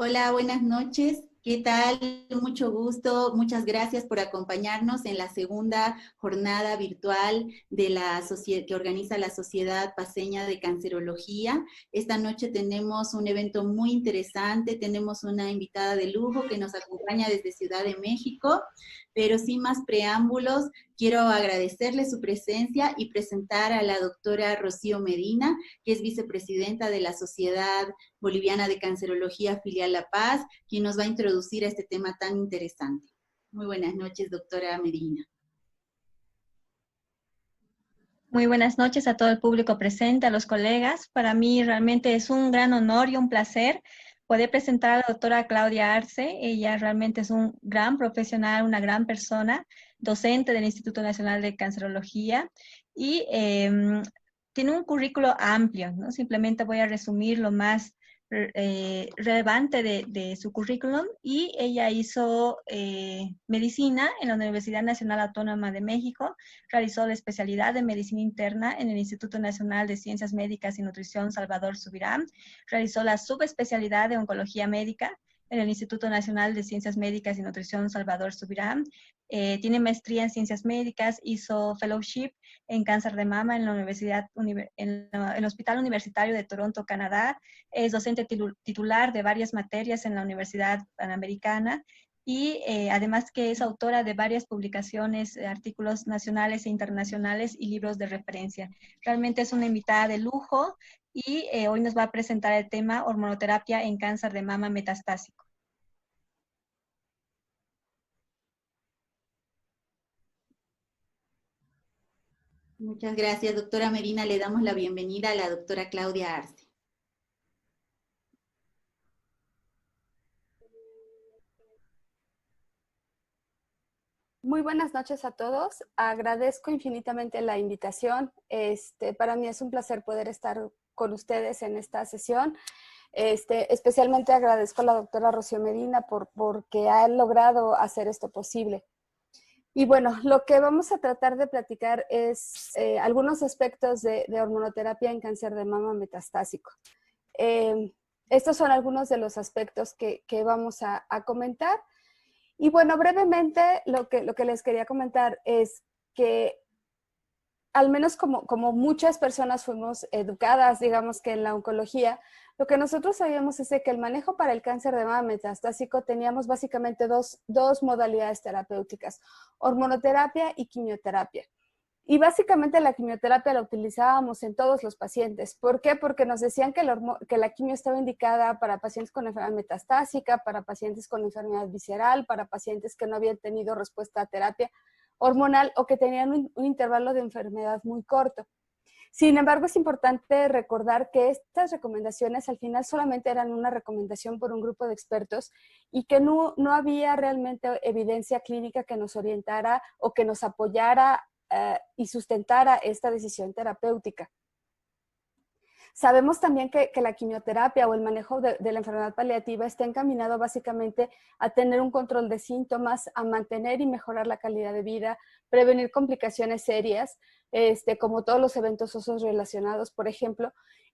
Hola, buenas noches. ¿Qué tal? Mucho gusto. Muchas gracias por acompañarnos en la segunda jornada virtual de que organiza la Sociedad Paceña de Cancerología. Esta noche tenemos un evento muy interesante. Tenemos una invitada de lujo que nos acompaña desde Ciudad de México. Pero sin más preámbulos, quiero agradecerle su presencia y presentar a la doctora Rocío Medina, que es vicepresidenta de la Sociedad Boliviana de Cancerología Filial La Paz, quien nos va a introducir a este tema tan interesante. Muy buenas noches, doctora Medina. Muy buenas noches a todo el público presente, a los colegas. Para mí realmente es un gran honor y un placer poder presentar a la doctora Claudia Arce. Ella realmente es un gran profesional, una gran persona, docente del Instituto Nacional de Cancerología y tiene un currículo amplio, ¿no? Simplemente voy a resumir lo más relevante de su currículum, y ella hizo medicina en la Universidad Nacional Autónoma de México, realizó la especialidad de medicina interna en el Instituto Nacional de Ciencias Médicas y Nutrición Salvador Subirán, realizó la subespecialidad de oncología médica en el Instituto Nacional de Ciencias Médicas y Nutrición Salvador Subirán, tiene maestría en ciencias médicas, hizo fellowship en cáncer de mama en la en el Hospital Universitario de Toronto, Canadá, es docente titular de varias materias en la Universidad Panamericana, y además que es autora de varias publicaciones, artículos nacionales e internacionales y libros de referencia. Realmente es una invitada de lujo y hoy nos va a presentar el tema hormonoterapia en cáncer de mama metastásico. Muchas gracias, doctora Medina. Le damos la bienvenida a la doctora Claudia Arce. Muy buenas noches a todos. Agradezco infinitamente la invitación. Para mí es un placer poder estar con ustedes en esta sesión. Especialmente agradezco a la doctora Rocío Medina porque ha logrado hacer esto posible. Y bueno, lo que vamos a tratar de platicar es algunos aspectos de hormonoterapia en cáncer de mama metastásico. Estos son algunos de los aspectos que vamos a comentar. Y bueno, brevemente lo que les quería comentar es que al menos como muchas personas fuimos educadas, digamos que en la oncología, lo que nosotros sabíamos es de que el manejo para el cáncer de mama metastásico teníamos básicamente dos modalidades terapéuticas, hormonoterapia y quimioterapia. Y básicamente la quimioterapia la utilizábamos en todos los pacientes. ¿Por qué? Porque nos decían que la quimio estaba indicada para pacientes con enfermedad metastásica, para pacientes con enfermedad visceral, para pacientes que no habían tenido respuesta a terapia hormonal o que tenían un intervalo de enfermedad muy corto. Sin embargo, es importante recordar que estas recomendaciones al final solamente eran una recomendación por un grupo de expertos y que no había realmente evidencia clínica que nos orientara o que nos apoyara y sustentara esta decisión terapéutica. Sabemos también que la quimioterapia o el manejo de la enfermedad paliativa está encaminado básicamente a tener un control de síntomas, a mantener y mejorar la calidad de vida, prevenir complicaciones serias, como todos los eventos óseos relacionados, por ejemplo,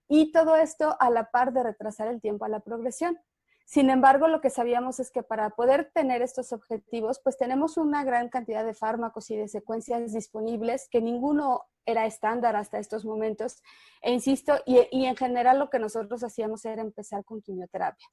y todo esto a la par de retrasar el tiempo a la progresión. Sin embargo, lo que sabíamos es que para poder tener estos objetivos, pues tenemos una gran cantidad de fármacos y de secuencias disponibles, que ninguno era estándar hasta estos momentos. E insisto, y en general lo que nosotros hacíamos era empezar con quimioterapia.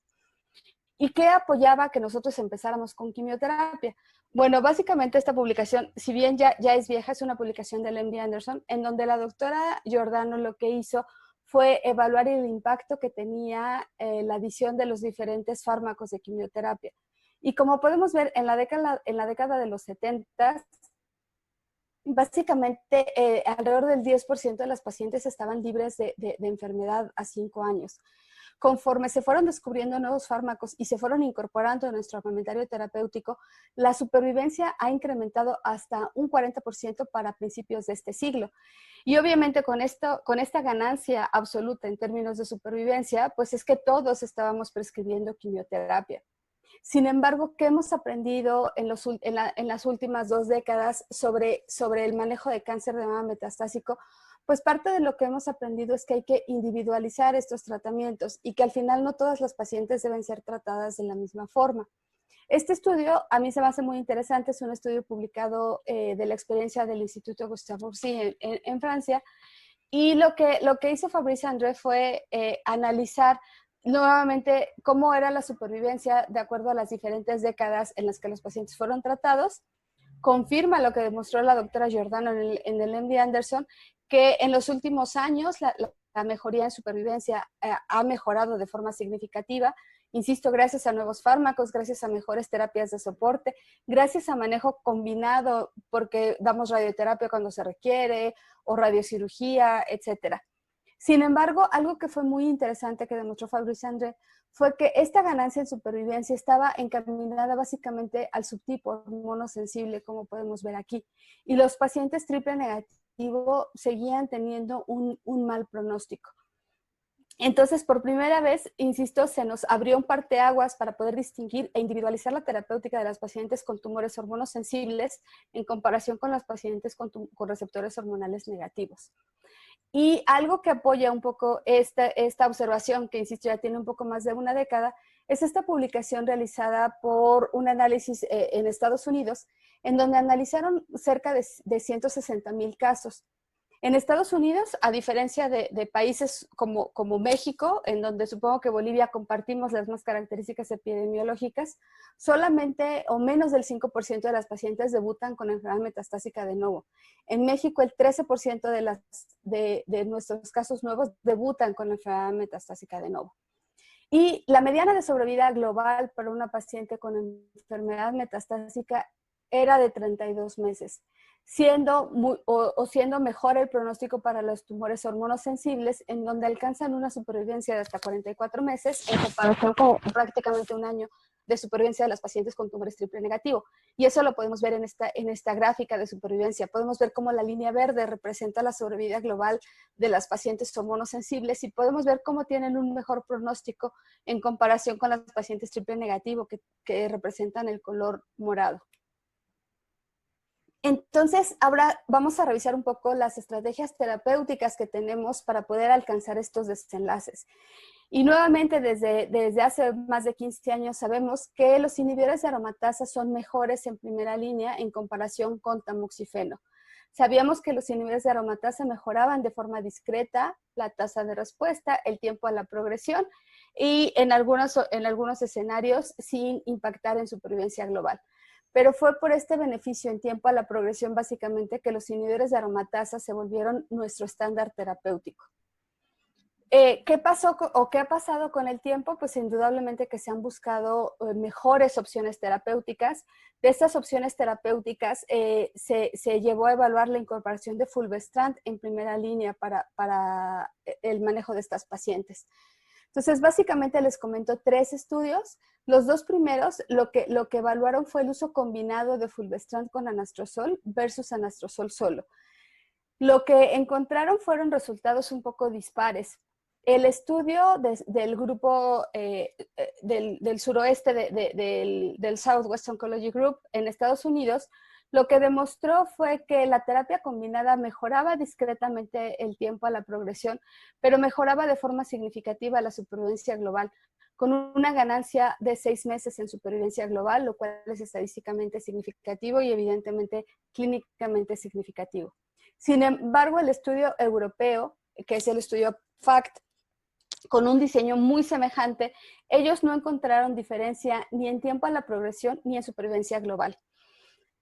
¿Y qué apoyaba que nosotros empezáramos con quimioterapia? Bueno, básicamente esta publicación, si bien ya es vieja, es una publicación de MD Anderson, en donde la doctora Giordano lo que hizo fue evaluar el impacto que tenía la adición de los diferentes fármacos de quimioterapia. Y como podemos ver, en la década de los 70, básicamente alrededor del 10% de las pacientes estaban libres de enfermedad a 5 años. Conforme se fueron descubriendo nuevos fármacos y se fueron incorporando en nuestro armamentario terapéutico, la supervivencia ha incrementado hasta un 40% para principios de este siglo. Y obviamente con esta ganancia absoluta en términos de supervivencia, pues es que todos estábamos prescribiendo quimioterapia. Sin embargo, ¿qué hemos aprendido en las últimas 2 décadas sobre el manejo de cáncer de mama metastásico? pues parte de lo que hemos aprendido es que hay que individualizar estos tratamientos y que al final no todas las pacientes deben ser tratadas de la misma forma. Este estudio a mí se me hace muy interesante, es un estudio publicado de la experiencia del Instituto Gustave Roussy en Francia, y lo que hizo Fabrice André fue analizar nuevamente cómo era la supervivencia de acuerdo a las diferentes décadas en las que los pacientes fueron tratados. Confirma lo que demostró la doctora Giordano en el MD Anderson, que en los últimos años la mejoría en supervivencia ha mejorado de forma significativa. Insisto, gracias a nuevos fármacos, gracias a mejores terapias de soporte, gracias a manejo combinado, porque damos radioterapia cuando se requiere, o radiocirugía, etc. Sin embargo, algo que fue muy interesante que demostró Fabrice André fue que esta ganancia en supervivencia estaba encaminada básicamente al subtipo hormonosensible, como podemos ver aquí. Y los pacientes triple negativo seguían teniendo un mal pronóstico. Entonces, por primera vez, insisto, se nos abrió un parteaguas para poder distinguir e individualizar la terapéutica de las pacientes con tumores hormonosensibles en comparación con las pacientes con receptores hormonales negativos. Y algo que apoya un poco esta observación, que insisto ya tiene un poco más de una década, es esta publicación realizada por un análisis en Estados Unidos, en donde analizaron cerca de 160,000 casos. En Estados Unidos, a diferencia de países como México, en donde supongo que Bolivia compartimos las mismas características epidemiológicas, solamente o menos del 5% de las pacientes debutan con enfermedad metastásica de nuevo. En México, el 13% de nuestros casos nuevos debutan con enfermedad metastásica de nuevo. Y la mediana de sobrevida global para una paciente con enfermedad metastásica era de 32 meses. Siendo mejor el pronóstico para los tumores hormonosensibles, en donde alcanzan una supervivencia de hasta 44 meses, en comparación con prácticamente un año de supervivencia de las pacientes con tumores triple negativo. Y eso lo podemos ver en esta gráfica de supervivencia. Podemos ver cómo la línea verde representa la sobrevida global de las pacientes hormonosensibles y podemos ver cómo tienen un mejor pronóstico en comparación con las pacientes triple negativo que representan el color morado. Entonces, ahora vamos a revisar un poco las estrategias terapéuticas que tenemos para poder alcanzar estos desenlaces. Y nuevamente, desde hace más de 15 años sabemos que los inhibidores de aromatasa son mejores en primera línea en comparación con tamoxifeno. Sabíamos que los inhibidores de aromatasa mejoraban de forma discreta la tasa de respuesta, el tiempo a la progresión y en algunos escenarios sin impactar en supervivencia global. Pero fue por este beneficio en tiempo a la progresión básicamente que los inhibidores de aromatasa se volvieron nuestro estándar terapéutico. ¿Qué pasó o qué ha pasado con el tiempo? Pues indudablemente que se han buscado mejores opciones terapéuticas. De estas opciones terapéuticas se llevó a evaluar la incorporación de fulvestrant en primera línea para el manejo de estas pacientes. Entonces, básicamente les comento 3 estudios. Los 2 primeros, lo que evaluaron fue el uso combinado de fulvestrant con anastrozol versus anastrozol solo. Lo que encontraron fueron resultados un poco dispares. El estudio del grupo del suroeste del Southwest Oncology Group en Estados Unidos, lo que demostró fue que la terapia combinada mejoraba discretamente el tiempo a la progresión, pero mejoraba de forma significativa la supervivencia global, con una ganancia de 6 meses en supervivencia global, lo cual es estadísticamente significativo y evidentemente clínicamente significativo. Sin embargo, el estudio europeo, que es el estudio FACT, con un diseño muy semejante, ellos no encontraron diferencia ni en tiempo a la progresión ni en supervivencia global.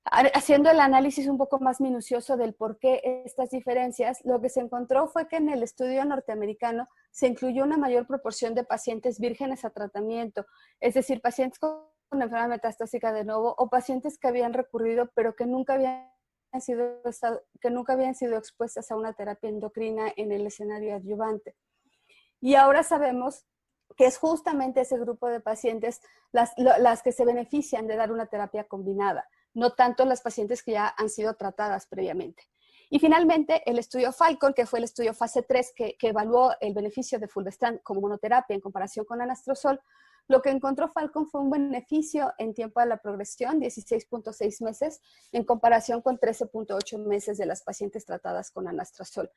Haciendo el análisis un poco más minucioso del por qué estas diferencias, lo que se encontró fue que en el estudio norteamericano se incluyó una mayor proporción de pacientes vírgenes a tratamiento, es decir, pacientes con enfermedad metastásica de nuevo o pacientes que habían recurrido pero que nunca habían sido expuestas a una terapia endocrina en el escenario adyuvante. Y ahora sabemos que es justamente ese grupo de pacientes las que se benefician de dar una terapia combinada, no tanto las pacientes que ya han sido tratadas previamente. Y finalmente, el estudio Falcon, que fue el estudio fase 3 que evaluó el beneficio de fulvestrant como monoterapia en comparación con anastrozol, lo que encontró Falcon fue un beneficio en tiempo a la progresión, 16.6 meses, en comparación con 13.8 meses de las pacientes tratadas con anastrozol.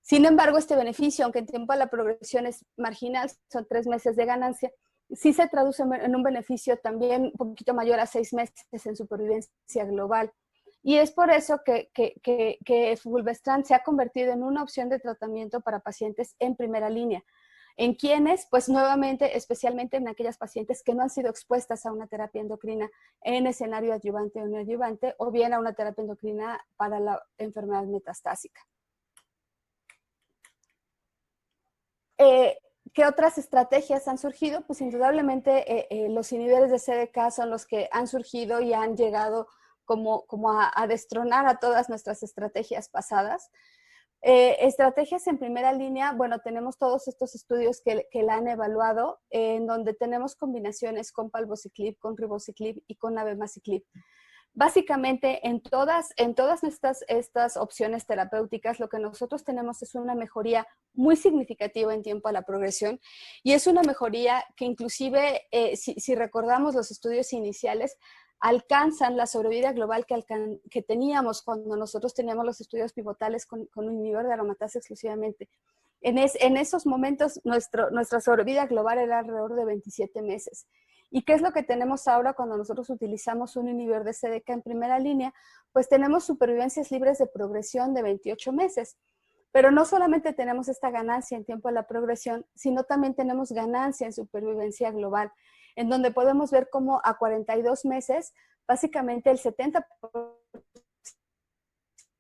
Sin embargo, este beneficio, aunque en tiempo a la progresión es marginal, son 3 meses de ganancia, sí se traduce en un beneficio también un poquito mayor a 6 meses en supervivencia global. Y es por eso que fulvestrant se ha convertido en una opción de tratamiento para pacientes en primera línea. ¿En quiénes? Pues nuevamente, especialmente en aquellas pacientes que no han sido expuestas a una terapia endocrina en escenario adyuvante o neoadyuvante, o bien a una terapia endocrina para la enfermedad metastásica. ¿Qué otras estrategias han surgido? Pues indudablemente los inhibidores de CDK son los que han surgido y han llegado como a destronar a todas nuestras estrategias pasadas. Estrategias en primera línea, bueno, tenemos todos estos estudios que la han evaluado, en donde tenemos combinaciones con palbociclib, con ribociclib y con abemaciclib. Básicamente, en todas estas opciones terapéuticas, lo que nosotros tenemos es una mejoría muy significativa en tiempo a la progresión, y es una mejoría que inclusive, si recordamos los estudios iniciales, alcanzan la sobrevida global que teníamos cuando nosotros teníamos los estudios pivotales con un inhibidor de aromatasa exclusivamente. En esos momentos, nuestra sobrevida global era alrededor de 27 meses. ¿Y qué es lo que tenemos ahora cuando nosotros utilizamos un inhibidor de CDK en primera línea? Pues tenemos supervivencias libres de progresión de 28 meses. Pero no solamente tenemos esta ganancia en tiempo de la progresión, sino también tenemos ganancia en supervivencia global, en donde podemos ver cómo a 42 meses, básicamente el 70%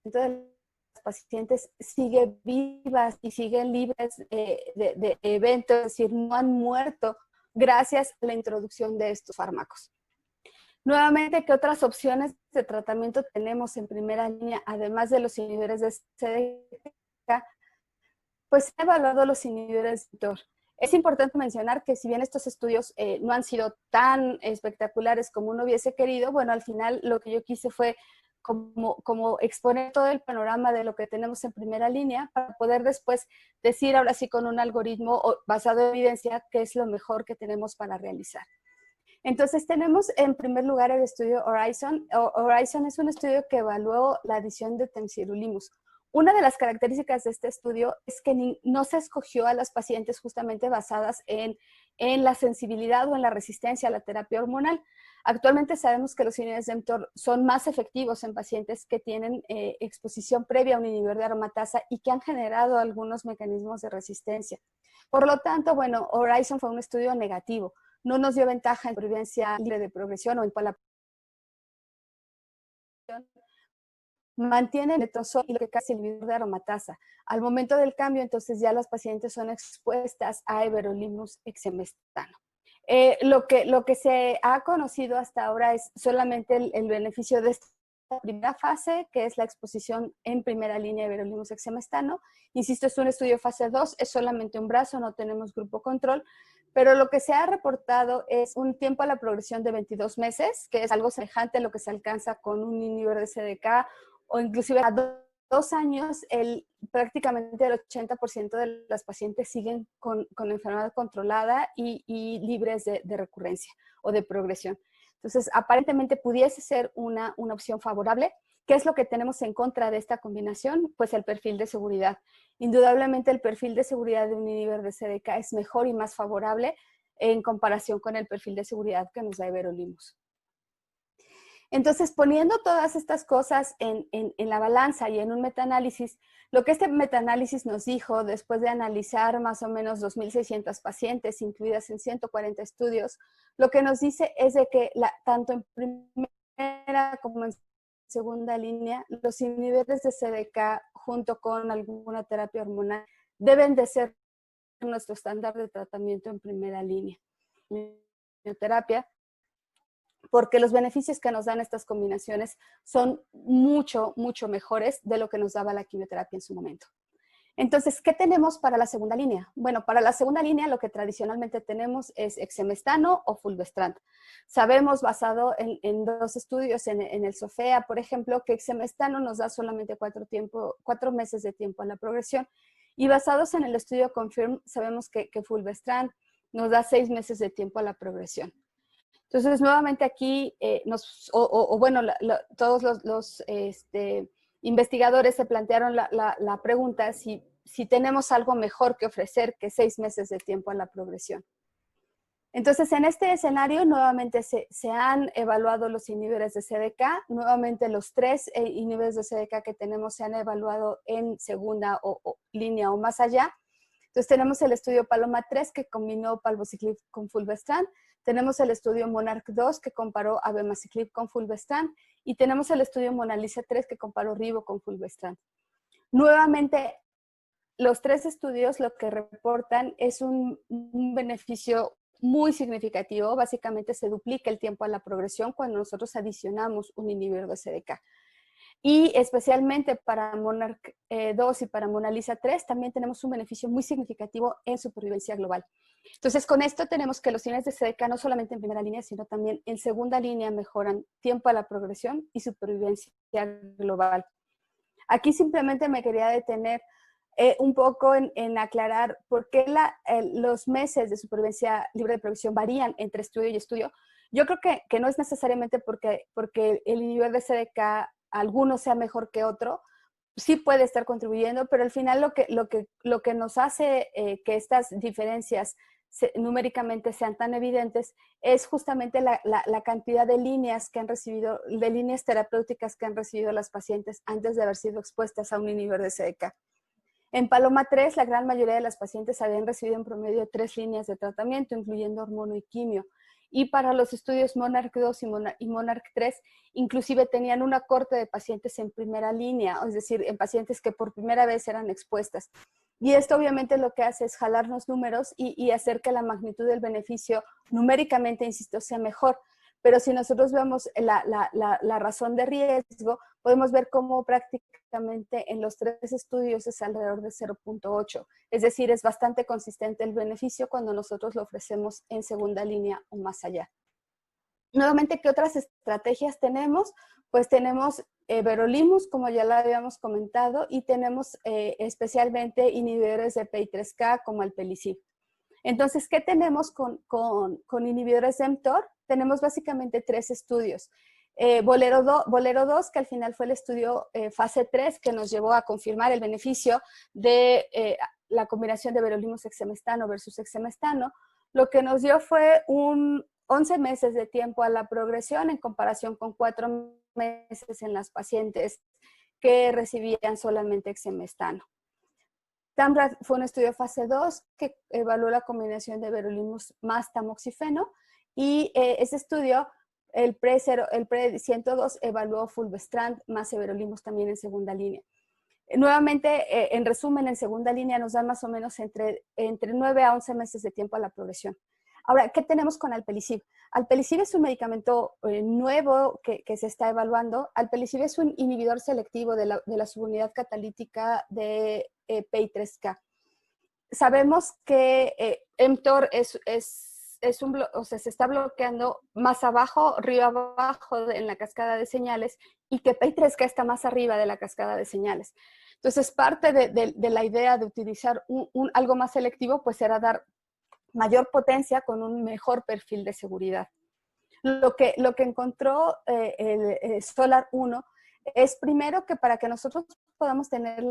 de las pacientes siguen vivas y siguen libres de eventos, es decir, no han muerto gracias a la introducción de estos fármacos. Nuevamente, ¿qué otras opciones de tratamiento tenemos en primera línea, además de los inhibidores de CDK? Pues se han evaluado los inhibidores de mTOR. Es importante mencionar que si bien estos estudios no han sido tan espectaculares como uno hubiese querido, bueno, al final lo que yo quise fue como exponer todo el panorama de lo que tenemos en primera línea para poder después decir ahora sí con un algoritmo basado en evidencia qué es lo mejor que tenemos para realizar. Entonces tenemos en primer lugar el estudio Horizon. Horizon es un estudio que evaluó la adición de temsirolimus. Una de las características de este estudio es que no se escogió a las pacientes justamente basadas en la sensibilidad o en la resistencia a la terapia hormonal. Actualmente sabemos que los inhibidores de mTOR son más efectivos en pacientes que tienen exposición previa a un inhibidor de aromatasa y que han generado algunos mecanismos de resistencia. Por lo tanto, bueno, Horizon fue un estudio negativo. No nos dio ventaja en supervivencia libre de progresión o en la mantiene el letrozol y lo que casi el inhibidor de aromatasa. Al momento del cambio, entonces ya las pacientes son expuestas a everolimus exemestano. Lo que se ha conocido hasta ahora es solamente el beneficio de esta primera fase, que es la exposición en primera línea de everolimus exemestano. Insisto, es un estudio fase 2, es solamente un brazo, no tenemos grupo control, pero lo que se ha reportado es un tiempo a la progresión de 22 meses, que es algo semejante a lo que se alcanza con un inhibidor de CDK, o inclusive a 2 años, prácticamente el 80% de las pacientes siguen con enfermedad controlada y libres de recurrencia o de progresión. Entonces, aparentemente pudiese ser una opción favorable. ¿Qué es lo que tenemos en contra de esta combinación? Pues el perfil de seguridad. Indudablemente el perfil de seguridad de un inhibidor de CDK es mejor y más favorable en comparación con el perfil de seguridad que nos da everolimus. Entonces, poniendo todas estas cosas en la balanza y en un metaanálisis, lo que este metaanálisis nos dijo, después de analizar más o menos 2.600 pacientes, incluidas en 140 estudios, lo que nos dice es de que tanto en primera como en segunda línea, los inhibidores de CDK junto con alguna terapia hormonal deben de ser nuestro estándar de tratamiento en primera línea. Quimioterapia, porque los beneficios que nos dan estas combinaciones son mucho, mucho mejores de lo que nos daba la quimioterapia en su momento. Entonces, ¿qué tenemos para la segunda línea? Bueno, para la segunda línea lo que tradicionalmente tenemos es exemestano o fulvestrant. Sabemos, basado en 2 estudios, en el SOFEA, por ejemplo, que exemestano nos da solamente 4 meses de tiempo a la progresión. Y basados en el estudio CONFIRM, sabemos que fulvestrant nos da 6 meses de tiempo a la progresión. Entonces, nuevamente aquí, todos los investigadores se plantearon la pregunta si si tenemos algo mejor que ofrecer que 6 meses de tiempo a la progresión. Entonces, en este escenario, nuevamente se han evaluado los inhibidores de CDK. Nuevamente, los 3 inhibidores de CDK que tenemos se han evaluado en segunda línea o más allá. Entonces, tenemos el estudio Paloma 3 que combinó palbociclib con fulvestrant. Tenemos el estudio Monarch 2 que comparó abemaciclib con fulvestrant. Y tenemos el estudio Monalisa 3 que comparó ribo con fulvestrant. Nuevamente, los 3 estudios lo que reportan es un beneficio muy significativo. Básicamente se duplica el tiempo a la progresión cuando nosotros adicionamos un inhibidor de CDK. Y especialmente para Monarch 2 y para Monalisa 3 también tenemos un beneficio muy significativo en supervivencia global. Entonces, con esto tenemos que los inhibidores de CDK no solamente en primera línea, sino también en segunda línea mejoran tiempo a la progresión y supervivencia global. Aquí simplemente me quería detener un poco en aclarar por qué los meses de supervivencia libre de progresión varían entre estudio y estudio. Yo creo que no es necesariamente porque el inhibidor de CDK alguno sea mejor que otro, sí puede estar contribuyendo, pero al final lo que nos hace que estas diferencias numéricamente sean tan evidentes es justamente la cantidad de líneas que han recibido, de líneas terapéuticas que han recibido las pacientes antes de haber sido expuestas a un inhibidor de CDK. En Paloma 3, la gran mayoría de las pacientes habían recibido en promedio 3 líneas de tratamiento, incluyendo hormono y quimio. Y para los estudios Monarch 2 y Monarch 3, inclusive tenían una corte de pacientes en primera línea, es decir, en pacientes que por primera vez eran expuestas. Y esto obviamente lo que hace es jalarnos números y hacer que la magnitud del beneficio numéricamente, insisto, sea mejor. Pero si nosotros vemos la razón de riesgo, podemos ver cómo prácticamente en los 3 estudios es alrededor de 0.8. Es decir, es bastante consistente el beneficio cuando nosotros lo ofrecemos en segunda línea o más allá. Nuevamente, ¿qué otras estrategias tenemos? Pues tenemos everolimus, como ya lo habíamos comentado, y tenemos especialmente inhibidores de PI3K como el pelicib. Entonces, ¿qué tenemos con inhibidores de mTOR? Tenemos básicamente 3 estudios. Bolero 2, que al final fue el estudio fase 3, que nos llevó a confirmar el beneficio de la combinación de everolimus exemestano versus exemestano. Lo que nos dio fue 11 meses de tiempo a la progresión en comparación con 4 meses en las pacientes que recibían solamente exemestano. TAMRAD fue un estudio fase 2 que evaluó la combinación de everolimus más tamoxifeno y ese estudio, el PRE-102, evaluó fulvestrant más everolimus también en segunda línea. Nuevamente, en resumen, en segunda línea nos dan más o menos entre 9 a 11 meses de tiempo a la progresión. Ahora, ¿qué tenemos con alpelisib? Alpelisib es un medicamento nuevo que se está evaluando. Alpelisib es un inhibidor selectivo de la subunidad catalítica de PI3K. Sabemos que mTOR se está bloqueando más abajo, río abajo en la cascada de señales y que PI3K está más arriba de la cascada de señales. Entonces, parte de la idea de utilizar algo más selectivo, pues era dar mayor potencia con un mejor perfil de seguridad. Lo que encontró el SOLAR 1 es primero que para que nosotros podamos tener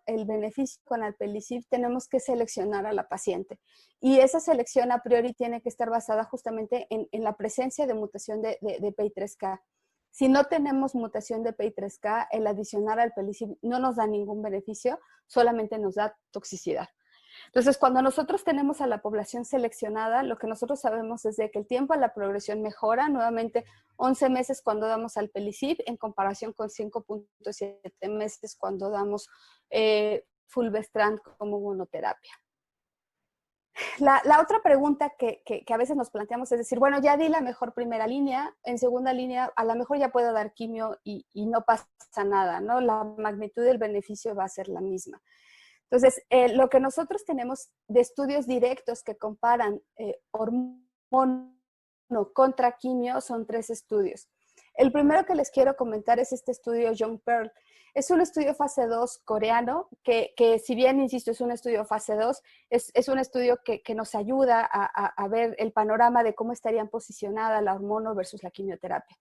el beneficio con alpelisib tenemos que seleccionar a la paciente. Y esa selección a priori tiene que estar basada justamente en la presencia de mutación de PI3K. Si no tenemos mutación de PI3K, el adicionar alpelisib no nos da ningún beneficio, solamente nos da toxicidad. Entonces, cuando nosotros tenemos a la población seleccionada, lo que nosotros sabemos es de que el tiempo a la progresión mejora, nuevamente 11 meses cuando damos alpelisib en comparación con 5.7 meses cuando damos fulvestrant como monoterapia. La otra pregunta que a veces nos planteamos es decir, bueno, ya di la mejor primera línea, en segunda línea a lo mejor ya puedo dar quimio y no pasa nada, ¿no? La magnitud del beneficio va a ser la misma. Entonces, lo que nosotros tenemos de estudios directos que comparan hormono contra quimio son 3 estudios. El primero que les quiero comentar es este estudio Young Pearl. Es un estudio fase 2 coreano que si bien, insisto, es un estudio fase 2, es un estudio que nos ayuda a ver el panorama de cómo estarían posicionadas la hormono versus la quimioterapia.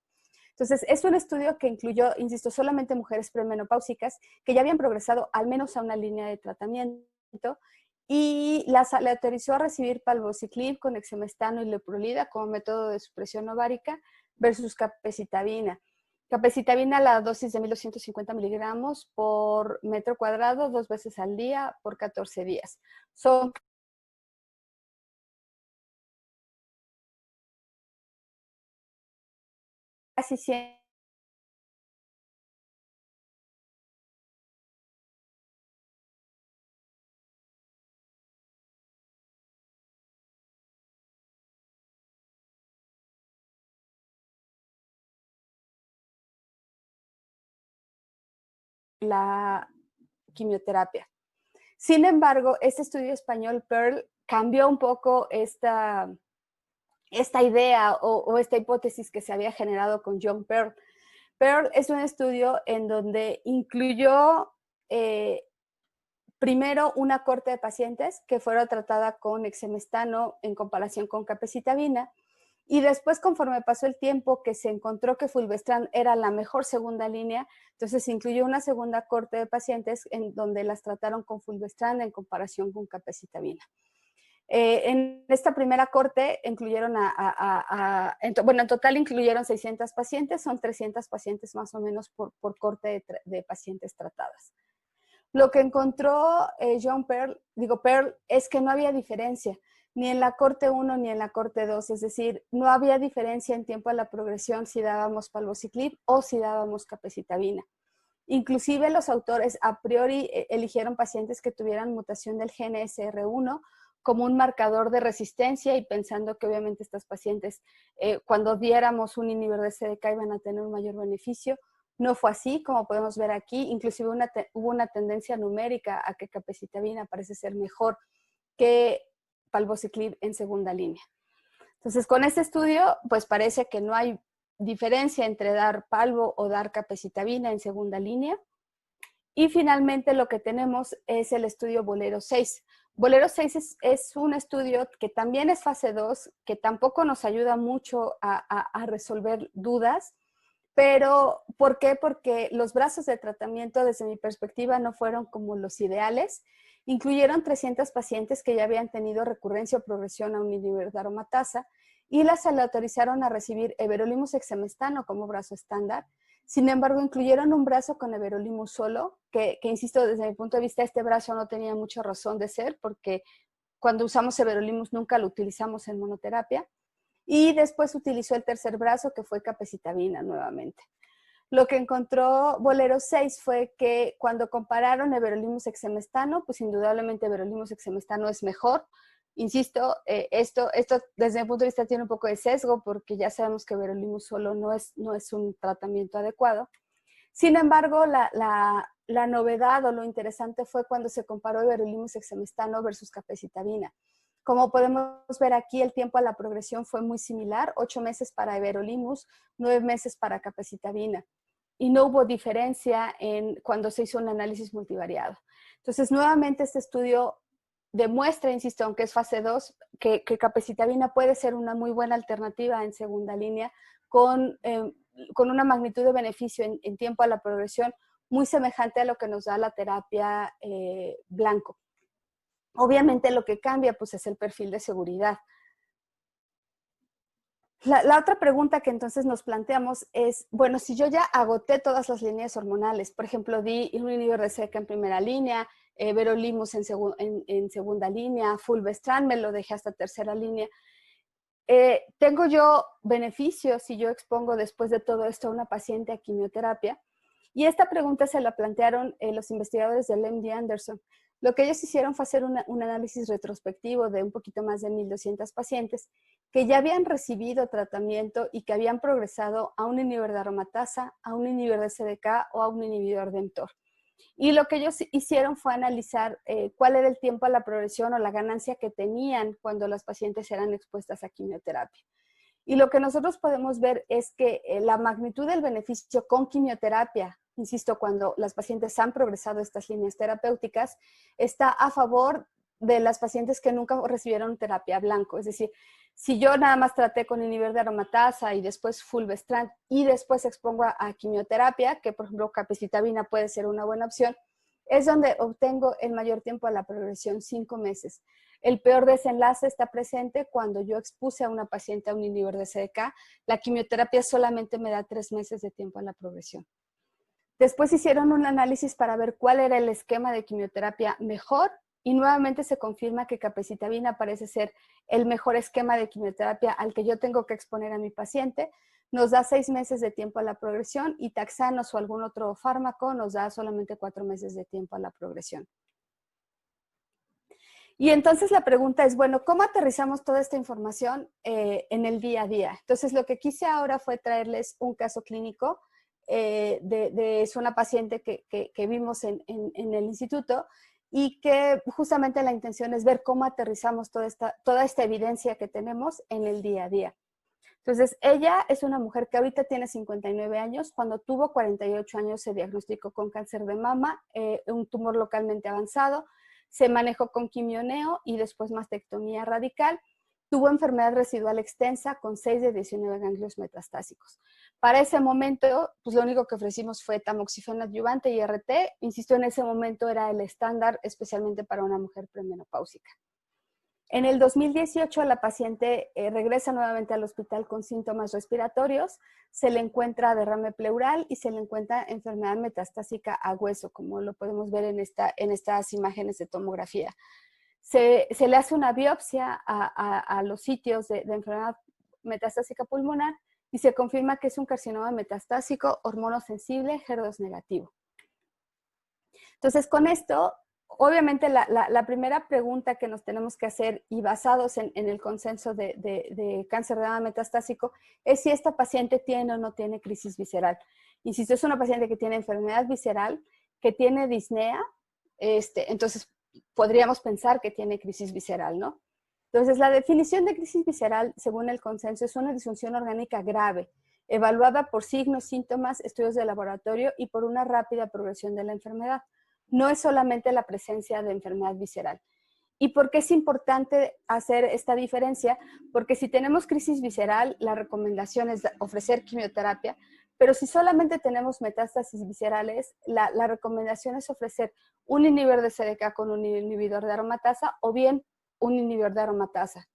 Entonces, es un estudio que incluyó, insisto, solamente mujeres premenopáusicas que ya habían progresado al menos a una línea de tratamiento y le autorizó a recibir palbociclib con exemestano y leprolida como método de supresión ovárica versus capecitabina. Capecitabina, la dosis de 1.250 miligramos por metro cuadrado, 2 veces al día por 14 días. Son casi 100 la quimioterapia. Sin embargo, este estudio español, Pearl, cambió un poco esta idea o esta hipótesis que se había generado con John Pearl. Pearl es un estudio en donde incluyó primero una corte de pacientes que fueron tratada con exemestano en comparación con capecitabina, y después, conforme pasó el tiempo, que se encontró que fulvestrant era la mejor segunda línea, entonces se incluyó una segunda corte de pacientes en donde las trataron con fulvestrant en comparación con capecitabina. En esta primera corte incluyeron en total incluyeron 600 pacientes, son 300 pacientes más o menos por corte de pacientes tratadas. Lo que encontró Pearl, es que no había diferencia, ni en la corte 1 ni en la corte 2, es decir, no había diferencia en tiempo a la progresión si dábamos palbociclib o si dábamos capecitabina. Inclusive los autores a priori eligieron pacientes que tuvieran mutación del gen SR1 como un marcador de resistencia y pensando que obviamente estas pacientes, cuando diéramos un inhibidor de CDK, iban a tener un mayor beneficio. No fue así, como podemos ver aquí, inclusive hubo una tendencia numérica a que capecitabina parece ser mejor que palbociclib en segunda línea. Entonces, con este estudio, pues parece que no hay diferencia entre dar palbo o dar capecitabina en segunda línea. Y finalmente lo que tenemos es el estudio Bolero 6. Bolero 6 es un estudio que también es fase 2, que tampoco nos ayuda mucho a resolver dudas. Pero, ¿por qué? Porque los brazos de tratamiento, desde mi perspectiva, no fueron como los ideales. Incluyeron 300 pacientes que ya habían tenido recurrencia o progresión a un inhibidor de aromatasa y las le autorizaron a recibir everolimus exemestano como brazo estándar. Sin embargo, incluyeron un brazo con everolimus solo, que insisto, desde mi punto de vista, este brazo no tenía mucha razón de ser, porque cuando usamos everolimus nunca lo utilizamos en monoterapia. Y después utilizó el tercer brazo, que fue capecitabina nuevamente. Lo que encontró Bolero 6 fue que cuando compararon everolimus exemestano, pues indudablemente everolimus exemestano es mejor. Insisto, esto desde mi punto de vista tiene un poco de sesgo porque ya sabemos que everolimus solo no es un tratamiento adecuado. Sin embargo, la novedad o lo interesante fue cuando se comparó everolimus exemestano versus capecitabina. Como podemos ver aquí, el tiempo a la progresión fue muy similar, 8 meses para everolimus, 9 meses para capecitabina. Y no hubo diferencia cuando se hizo un análisis multivariado. Entonces, nuevamente este estudio demuestra, insisto, aunque es fase 2, que capecitabina puede ser una muy buena alternativa en segunda línea con una magnitud de beneficio en tiempo a la progresión muy semejante a lo que nos da la terapia blanco. Obviamente lo que cambia pues es el perfil de seguridad. La otra pregunta que entonces nos planteamos es, bueno, si yo ya agoté todas las líneas hormonales, por ejemplo, di un inhibidor de CDK en primera línea, everolimus en segunda línea, fulvestrant me lo dejé hasta tercera línea, ¿tengo yo beneficios si yo expongo después de todo esto a una paciente a quimioterapia? Y esta pregunta se la plantearon los investigadores del MD Anderson. Lo que ellos hicieron fue hacer un análisis retrospectivo de un poquito más de 1.200 pacientes que ya habían recibido tratamiento y que habían progresado a un inhibidor de aromatasa, a un inhibidor de CDK o a un inhibidor de mTOR. Y lo que ellos hicieron fue analizar cuál era el tiempo a la progresión o la ganancia que tenían cuando las pacientes eran expuestas a quimioterapia. Y lo que nosotros podemos ver es que la magnitud del beneficio con quimioterapia, insisto, cuando las pacientes han progresado estas líneas terapéuticas, está a favor de las pacientes que nunca recibieron terapia blanco. Es decir, si yo nada más traté con inhibidor de aromatasa y después fulvestrant y después expongo a quimioterapia, que por ejemplo capecitabina puede ser una buena opción, es donde obtengo el mayor tiempo a la progresión, 5 meses. El peor desenlace está presente cuando yo expuse a una paciente a un inhibidor de CDK. La quimioterapia solamente me da 3 meses de tiempo a la progresión. Después hicieron un análisis para ver cuál era el esquema de quimioterapia mejor y nuevamente se confirma que capecitabina parece ser el mejor esquema de quimioterapia al que yo tengo que exponer a mi paciente. Nos da 6 meses de tiempo a la progresión y taxanos o algún otro fármaco nos da solamente 4 meses de tiempo a la progresión. Y entonces la pregunta es, bueno, ¿cómo aterrizamos toda esta información en el día a día? Entonces lo que quise ahora fue traerles un caso clínico es una paciente que vimos en el instituto y que justamente la intención es ver cómo aterrizamos toda esta evidencia que tenemos en el día a día. Entonces, ella es una mujer que ahorita tiene 59 años. Cuando tuvo 48 años se diagnosticó con cáncer de mama, un tumor localmente avanzado. Se manejó con quimioneo y después mastectomía radical. Tuvo enfermedad residual extensa con 6 de 19 ganglios metastásicos. Para ese momento, pues lo único que ofrecimos fue tamoxifeno adyuvante y RT. Insisto, en ese momento era el estándar, especialmente para una mujer premenopáusica. En el 2018, la paciente regresa nuevamente al hospital con síntomas respiratorios, se le encuentra derrame pleural y se le encuentra enfermedad metastásica a hueso, como lo podemos ver en estas imágenes de tomografía. Se le hace una biopsia a los sitios de enfermedad metastásica pulmonar y se confirma que es un carcinoma metastásico hormonosensible HER2 negativo. Entonces, con esto, obviamente la primera pregunta que nos tenemos que hacer y basados en el consenso de cáncer de mama metastásico es si esta paciente tiene o no tiene crisis visceral. Insisto, es una paciente que tiene enfermedad visceral, que tiene disnea, entonces podríamos pensar que tiene crisis visceral, ¿no? Entonces, la definición de crisis visceral, según el consenso, es una disfunción orgánica grave, evaluada por signos, síntomas, estudios de laboratorio y por una rápida progresión de la enfermedad. No es solamente la presencia de enfermedad visceral. ¿Y por qué es importante hacer esta diferencia? Porque si tenemos crisis visceral, la recomendación es ofrecer quimioterapia, pero si solamente tenemos metástasis viscerales, la recomendación es ofrecer un inhibidor de CDK con un inhibidor de aromatasa o bien un inhibidor de aromatasa.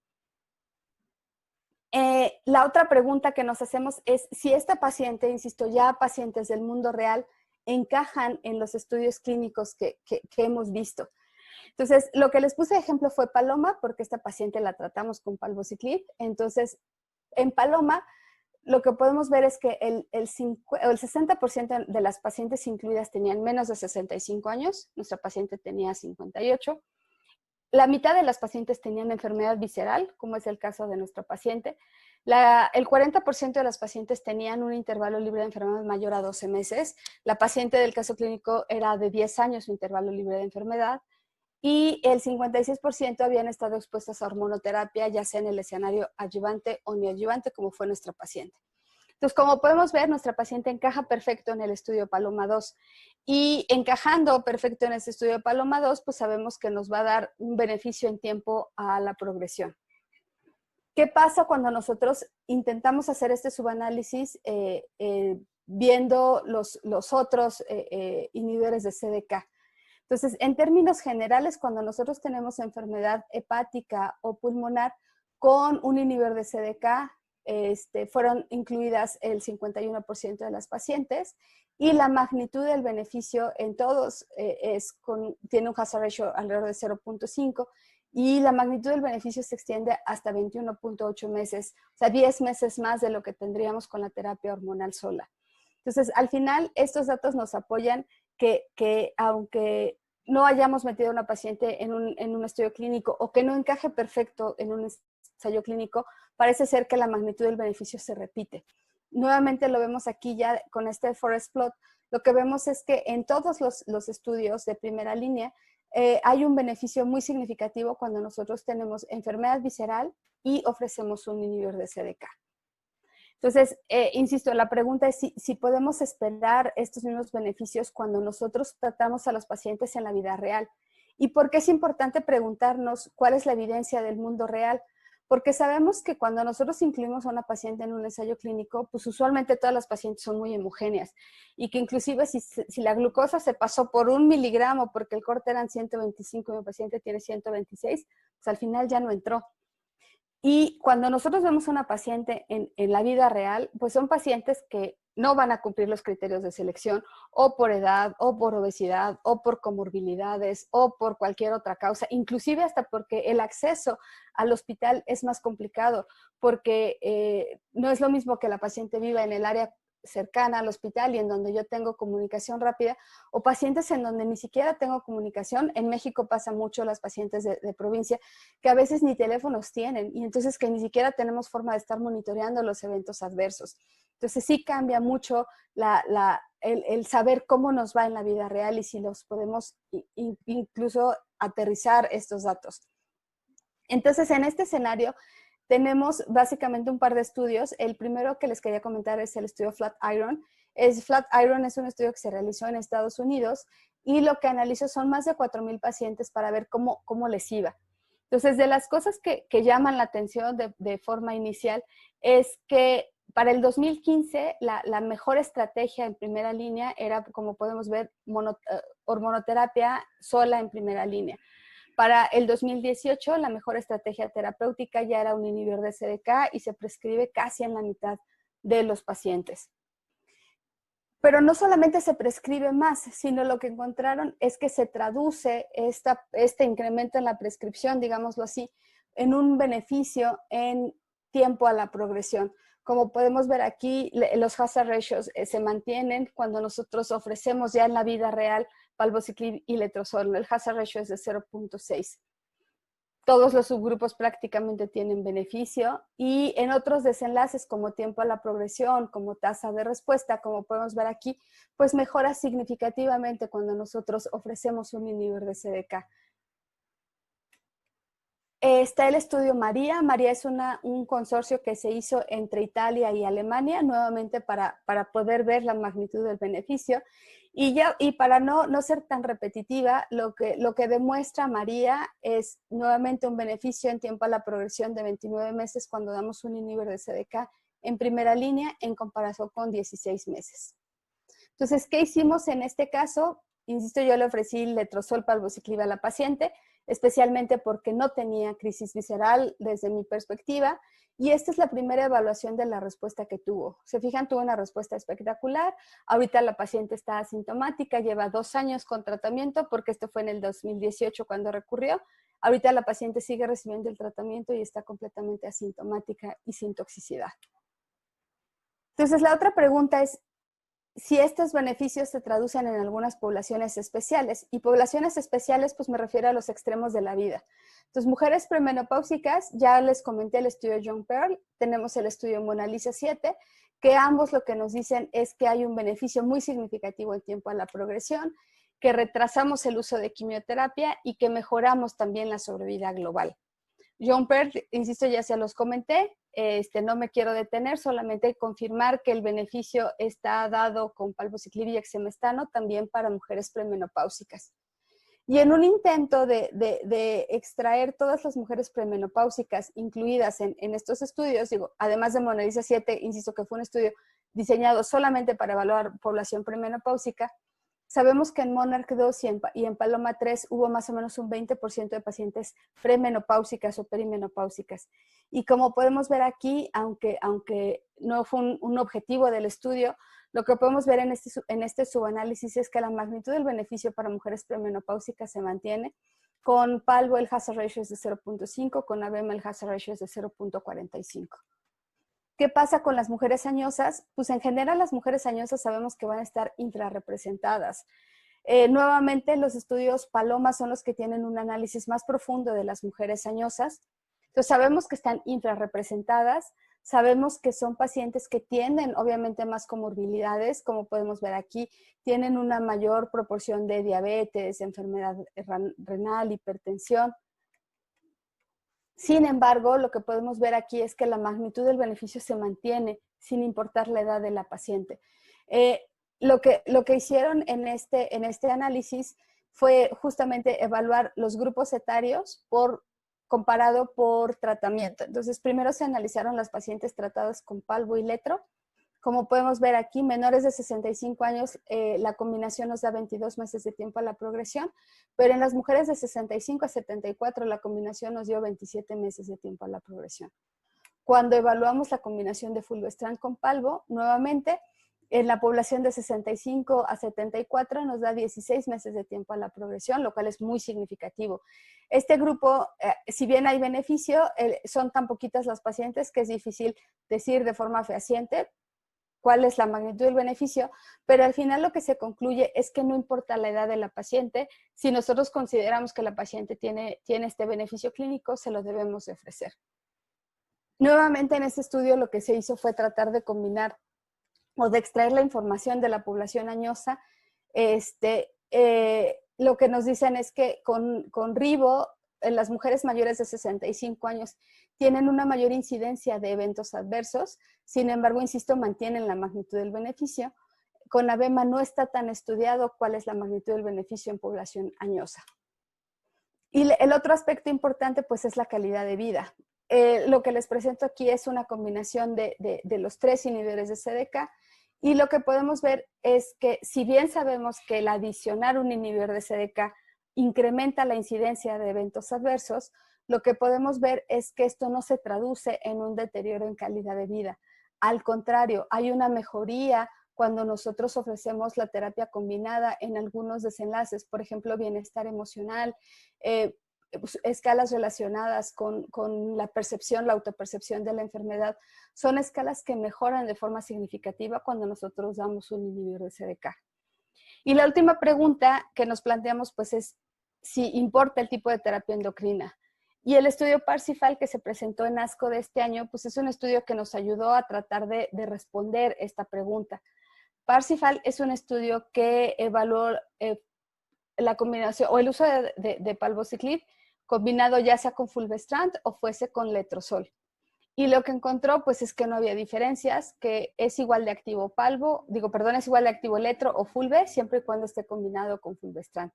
La otra pregunta que nos hacemos es si esta paciente, insisto, ya pacientes del mundo real, encajan en los estudios clínicos que hemos visto. Entonces, lo que les puse de ejemplo fue Paloma, porque esta paciente la tratamos con palbociclib. Entonces, en Paloma, lo que podemos ver es que el 60% de las pacientes incluidas tenían menos de 65 años, nuestra paciente tenía 58. La mitad de las pacientes tenían enfermedad visceral, como es el caso de nuestra paciente. El 40% de las pacientes tenían un intervalo libre de enfermedad mayor a 12 meses. La paciente del caso clínico era de 10 años su intervalo libre de enfermedad. Y el 56% habían estado expuestas a hormonoterapia, ya sea en el escenario adyuvante o neoadyuvante, como fue nuestra paciente. Entonces, como podemos ver, nuestra paciente encaja perfecto en el estudio Paloma 2. Y encajando perfecto en ese estudio Paloma 2, pues sabemos que nos va a dar un beneficio en tiempo a la progresión. ¿Qué pasa cuando nosotros intentamos hacer este subanálisis viendo los otros inhibidores de CDK? Entonces, en términos generales, cuando nosotros tenemos enfermedad hepática o pulmonar con un inhibidor de CDK, fueron incluidas el 51% de las pacientes y la magnitud del beneficio en todos tiene un hazard ratio alrededor de 0.5 y la magnitud del beneficio se extiende hasta 21.8 meses, o sea, 10 meses más de lo que tendríamos con la terapia hormonal sola. Entonces, al final, estos datos nos apoyan que aunque no hayamos metido a una paciente en un estudio clínico o que no encaje perfecto en un ensayo clínico, parece ser que la magnitud del beneficio se repite. Nuevamente lo vemos aquí ya con este forest plot. Lo que vemos es que en todos los estudios de primera línea hay un beneficio muy significativo cuando nosotros tenemos enfermedad visceral y ofrecemos un inhibidor de CDK. Entonces, insisto, la pregunta es si podemos esperar estos mismos beneficios cuando nosotros tratamos a los pacientes en la vida real. ¿Y por qué es importante preguntarnos cuál es la evidencia del mundo real? Porque sabemos que cuando nosotros incluimos a una paciente en un ensayo clínico, pues usualmente todas las pacientes son muy homogéneas y que inclusive si la glucosa se pasó por 1 miligramo porque el corte eran 125 y mi paciente tiene 126, pues al final ya no entró. Y cuando nosotros vemos a una paciente en la vida real, pues son pacientes que no van a cumplir los criterios de selección o por edad, o por obesidad, o por comorbilidades, o por cualquier otra causa, inclusive hasta porque el acceso al hospital es más complicado, porque no es lo mismo que la paciente viva en el área cercana al hospital y en donde yo tengo comunicación rápida, o pacientes en donde ni siquiera tengo comunicación. En México pasa mucho las pacientes de provincia que a veces ni teléfonos tienen y entonces que ni siquiera tenemos forma de estar monitoreando los eventos adversos. Entonces sí cambia mucho el saber cómo nos va en la vida real y si los podemos incluso aterrizar estos datos. Entonces en este escenario tenemos básicamente un par de estudios. El primero que les quería comentar es el estudio Flatiron. Flatiron es un estudio que se realizó en Estados Unidos y lo que analizó son más de 4,000 pacientes para ver cómo les iba. Entonces, de las cosas que llaman la atención de forma inicial es que para el 2015 la mejor estrategia en primera línea era, como podemos ver, hormonoterapia sola en primera línea. Para el 2018, la mejor estrategia terapéutica ya era un inhibidor de CDK y se prescribe casi en la mitad de los pacientes. Pero no solamente se prescribe más, sino lo que encontraron es que se traduce este incremento en la prescripción, digámoslo así, en un beneficio en tiempo a la progresión. Como podemos ver aquí, los hazard ratios se mantienen cuando nosotros ofrecemos ya en la vida real palbociclib y letrozol. El hazard ratio es de 0.6. Todos los subgrupos prácticamente tienen beneficio y en otros desenlaces como tiempo a la progresión, como tasa de respuesta, como podemos ver aquí, pues mejora significativamente cuando nosotros ofrecemos un inhibidor de CDK. Está el estudio María. María es un consorcio que se hizo entre Italia y Alemania, nuevamente para poder ver la magnitud del beneficio. Y para no ser tan repetitiva, lo que demuestra María es nuevamente un beneficio en tiempo a la progresión de 29 meses cuando damos un inhibidor de CDK en primera línea en comparación con 16 meses. Entonces, ¿qué hicimos en este caso? Insisto, yo le ofrecí letrozol palbociclib a la paciente, especialmente porque no tenía crisis visceral desde mi perspectiva, y esta es la primera evaluación de la respuesta que tuvo. Se fijan, tuvo una respuesta espectacular. Ahorita la paciente está asintomática, lleva 2 años con tratamiento, porque esto fue en el 2018 cuando recurrió. Ahorita la paciente sigue recibiendo el tratamiento y está completamente asintomática y sin toxicidad. Entonces, la otra pregunta es, si estos beneficios se traducen en algunas poblaciones especiales. Y poblaciones especiales, pues me refiero a los extremos de la vida. Entonces, mujeres premenopáusicas, ya les comenté el estudio John Pearl, tenemos el estudio Mona Lisa 7, que ambos lo que nos dicen es que hay un beneficio muy significativo en tiempo a la progresión, que retrasamos el uso de quimioterapia y que mejoramos también la sobrevida global. John Pearl, insisto, ya se los comenté, no me quiero detener, solamente confirmar que el beneficio está dado con palbociclib y exemestano también para mujeres premenopáusicas. Y en un intento de extraer todas las mujeres premenopáusicas incluidas en estos estudios, digo, además de Mona Lisa 7, insisto que fue un estudio diseñado solamente para evaluar población premenopáusica, sabemos que en Monarch 2 y en Paloma 3 hubo más o menos un 20% de pacientes premenopáusicas o perimenopáusicas. Y como podemos ver aquí, aunque no fue un objetivo del estudio, lo que podemos ver en este subanálisis es que la magnitud del beneficio para mujeres premenopáusicas se mantiene. Con Palbo el hazard ratio es de 0.5, con Abema el hazard ratio es de 0.45. ¿Qué pasa con las mujeres añosas? Pues en general las mujeres añosas sabemos que van a estar infrarrepresentadas. Nuevamente los estudios Paloma son los que tienen un análisis más profundo de las mujeres añosas. Entonces sabemos que están infrarrepresentadas, sabemos que son pacientes que tienen obviamente más comorbilidades, como podemos ver aquí, tienen una mayor proporción de diabetes, enfermedad renal, hipertensión. Sin embargo, lo que podemos ver aquí es que la magnitud del beneficio se mantiene sin importar la edad de la paciente. Lo que hicieron en este análisis fue justamente evaluar los grupos etarios comparado por tratamiento. Entonces, primero se analizaron las pacientes tratadas con palbo y letro. Como podemos ver aquí, menores de 65 años, la combinación nos da 22 meses de tiempo a la progresión, pero en las mujeres de 65 a 74, la combinación nos dio 27 meses de tiempo a la progresión. Cuando evaluamos la combinación de fulvestrant con palbo, nuevamente, en la población de 65 a 74 nos da 16 meses de tiempo a la progresión, lo cual es muy significativo. Este grupo, si bien hay beneficio, son tan poquitas las pacientes que es difícil decir de forma fehaciente cuál es la magnitud del beneficio, pero al final lo que se concluye es que no importa la edad de la paciente, si nosotros consideramos que la paciente tiene este beneficio clínico, se lo debemos de ofrecer. Nuevamente en este estudio lo que se hizo fue tratar de combinar o de extraer la información de la población añosa. Lo que nos dicen es que con ribo, las mujeres mayores de 65 años tienen una mayor incidencia de eventos adversos, sin embargo, insisto, mantienen la magnitud del beneficio. Con abema no está tan estudiado cuál es la magnitud del beneficio en población añosa. Y el otro aspecto importante, pues, es la calidad de vida. Lo que les presento aquí es una combinación de los 3 inhibidores de CDK, y lo que podemos ver es que si bien sabemos que el adicionar un inhibidor de CDK incrementa la incidencia de eventos adversos, lo que podemos ver es que esto no se traduce en un deterioro en calidad de vida. Al contrario, hay una mejoría cuando nosotros ofrecemos la terapia combinada en algunos desenlaces, por ejemplo, bienestar emocional, escalas relacionadas con la percepción, la autopercepción de la enfermedad. Son escalas que mejoran de forma significativa cuando nosotros damos un inhibidor de CDK. Y la última pregunta que nos planteamos, pues, es si importa el tipo de terapia endocrina. Y el estudio Parsifal que se presentó en ASCO de este año, pues es un estudio que nos ayudó a tratar de responder esta pregunta. Parsifal es un estudio que evaluó la combinación o el uso de palbociclib combinado ya sea con fulvestrant o fuese con letrozol. Y lo que encontró, pues, es que no había diferencias, que es igual de activo es igual de activo letro o fulve, siempre y cuando esté combinado con fulvestrant.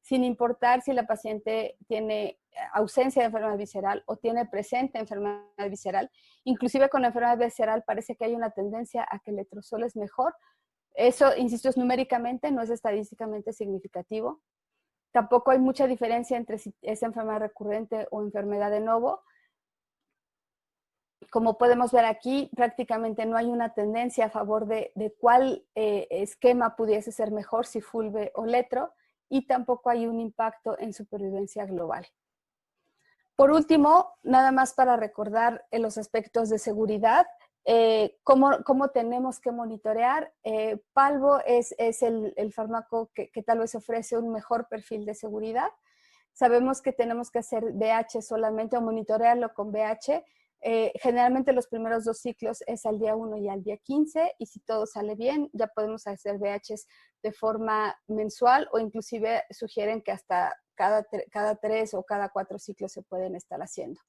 Sin importar si la paciente tiene ausencia de enfermedad visceral o tiene presente enfermedad visceral. Inclusive con enfermedad visceral parece que hay una tendencia a que el letrozol es mejor. Eso, insisto, es numéricamente, no es estadísticamente significativo. Tampoco hay mucha diferencia entre si es enfermedad recurrente o enfermedad de novo. Como podemos ver aquí, prácticamente no hay una tendencia a favor de cuál esquema pudiese ser mejor, si fulve o letro, y tampoco hay un impacto en supervivencia global. Por último, nada más para recordar los aspectos de seguridad, cómo tenemos que monitorear. Palbo es el fármaco que tal vez ofrece un mejor perfil de seguridad. Sabemos que tenemos que hacer BH solamente o monitorearlo con BH. Generalmente los primeros 2 ciclos es al día 1 y al día 15, y si todo sale bien ya podemos hacer BHs de forma mensual, o inclusive sugieren que hasta cada 3 o cada 4 ciclos se pueden estar haciendo.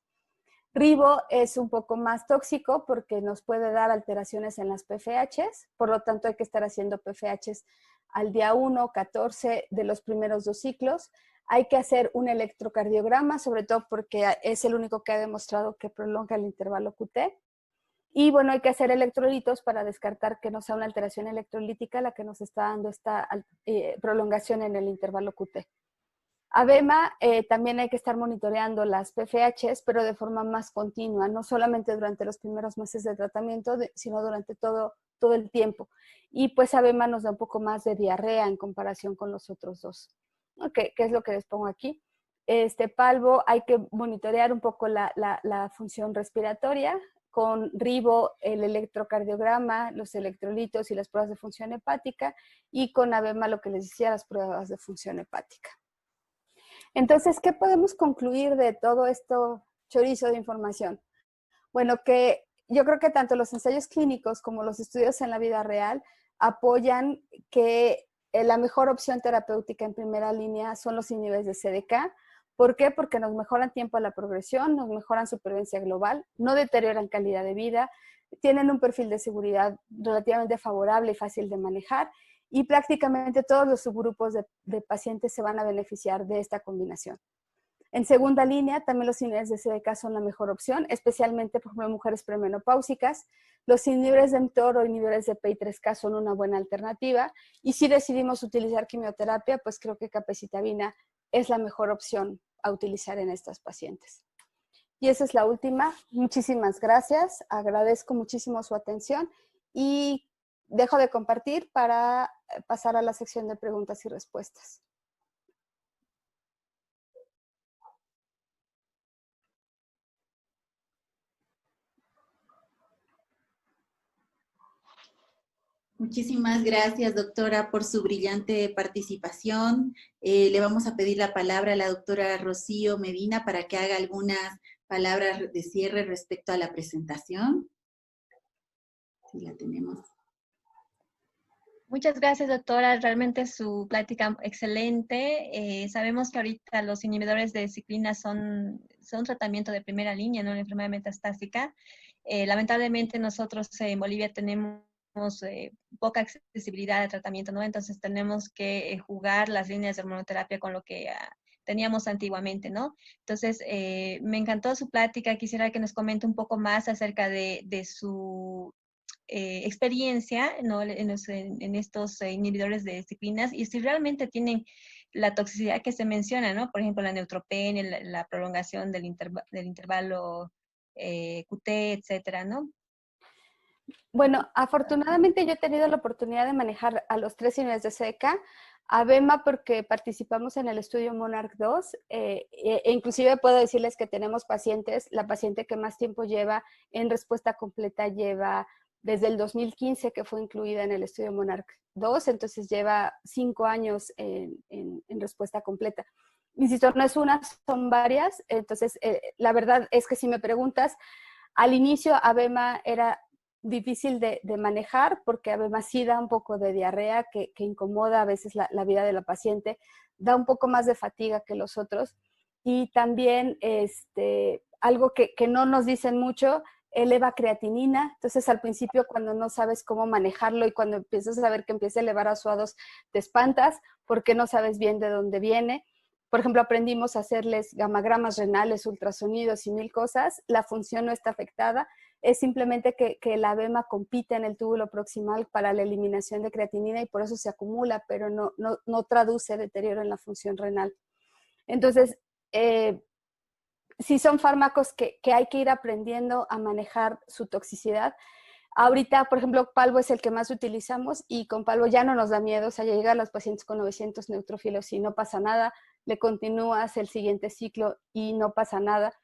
Ribo es un poco más tóxico porque nos puede dar alteraciones en las PFHs, por lo tanto hay que estar haciendo PFHs al día 1, 14 de los primeros 2 ciclos. Hay que hacer un electrocardiograma, sobre todo porque es el único que ha demostrado que prolonga el intervalo QT. Y bueno, hay que hacer electrolitos para descartar que no sea una alteración electrolítica la que nos está dando esta prolongación en el intervalo QT. Abema, también hay que estar monitoreando las PFHs, pero de forma más continua, no solamente durante los primeros meses de tratamiento, sino durante todo el tiempo. Y pues abema nos da un poco más de diarrea en comparación con los otros 2. Okay, ¿qué es lo que les pongo aquí? Palbo, hay que monitorear un poco la función respiratoria. Con ribo, el electrocardiograma, los electrolitos y las pruebas de función hepática. Y con abema, lo que les decía, las pruebas de función hepática. Entonces, ¿qué podemos concluir de todo esto chorizo de información? Bueno, que yo creo que tanto los ensayos clínicos como los estudios en la vida real apoyan que la mejor opción terapéutica en primera línea son los inhibidores de CDK. ¿Por qué? Porque nos mejoran tiempo a la progresión, nos mejoran supervivencia global, no deterioran calidad de vida, tienen un perfil de seguridad relativamente favorable y fácil de manejar, y prácticamente todos los subgrupos de pacientes se van a beneficiar de esta combinación. En segunda línea, también los inhibidores de CDK son la mejor opción, especialmente, por ejemplo, en mujeres premenopáusicas. Los inhibidores de mTOR o inhibidores de PI3K son una buena alternativa. Y si decidimos utilizar quimioterapia, pues creo que capecitabina es la mejor opción a utilizar en estas pacientes. Y esa es la última. Muchísimas gracias. Agradezco muchísimo su atención y dejo de compartir para pasar a la sección de preguntas y respuestas. Muchísimas gracias, doctora, por su brillante participación. Le vamos a pedir la palabra a la doctora Rocío Medina para que haga algunas palabras de cierre respecto a la presentación. Sí, la tenemos. Muchas gracias, doctora. Realmente su plática excelente. Sabemos que ahorita los inhibidores de ciclina son tratamiento de primera línea, ¿no? La enfermedad metastásica. Lamentablemente nosotros en Bolivia tenemos poca accesibilidad de tratamiento, ¿no? Entonces tenemos que jugar las líneas de hormonoterapia con lo que teníamos antiguamente, ¿no? Entonces, me encantó su plática. Quisiera que nos comente un poco más acerca de su experiencia, ¿no? en estos inhibidores de ciclinas y si realmente tienen la toxicidad que se menciona, ¿no? Por ejemplo, la neutropenia, la prolongación del intervalo QT, etcétera, ¿no? Bueno, afortunadamente yo he tenido la oportunidad de manejar a los 3 inhibidores de CDK, ABEMA porque participamos en el estudio Monarch 2, e inclusive puedo decirles que tenemos pacientes, la paciente que más tiempo lleva en respuesta completa lleva desde el 2015 que fue incluida en el estudio Monarch 2, entonces lleva 5 años en respuesta completa. Insisto, no es una, son varias, entonces la verdad es que si me preguntas, al inicio ABEMA era difícil de manejar porque además sí da un poco de diarrea que incomoda a veces la vida de la paciente, da un poco más de fatiga que los otros y también algo que no nos dicen mucho, eleva creatinina, entonces al principio cuando no sabes cómo manejarlo y cuando empiezas a ver que empieza a elevar a suados te espantas porque no sabes bien de dónde viene. Por ejemplo, aprendimos a hacerles gamagramas renales, ultrasonidos y 1000 cosas, la función no está afectada, es simplemente que la ABEMA compite en el túbulo proximal para la eliminación de creatinina y por eso se acumula, pero no traduce deterioro en la función renal. Entonces, sí son fármacos que hay que ir aprendiendo a manejar su toxicidad. Ahorita, por ejemplo, Palbo es el que más utilizamos y con Palbo ya no nos da miedo, o sea, ya llegan los pacientes con 900 neutrófilos y no pasa nada, le continúas el siguiente ciclo y no pasa nada.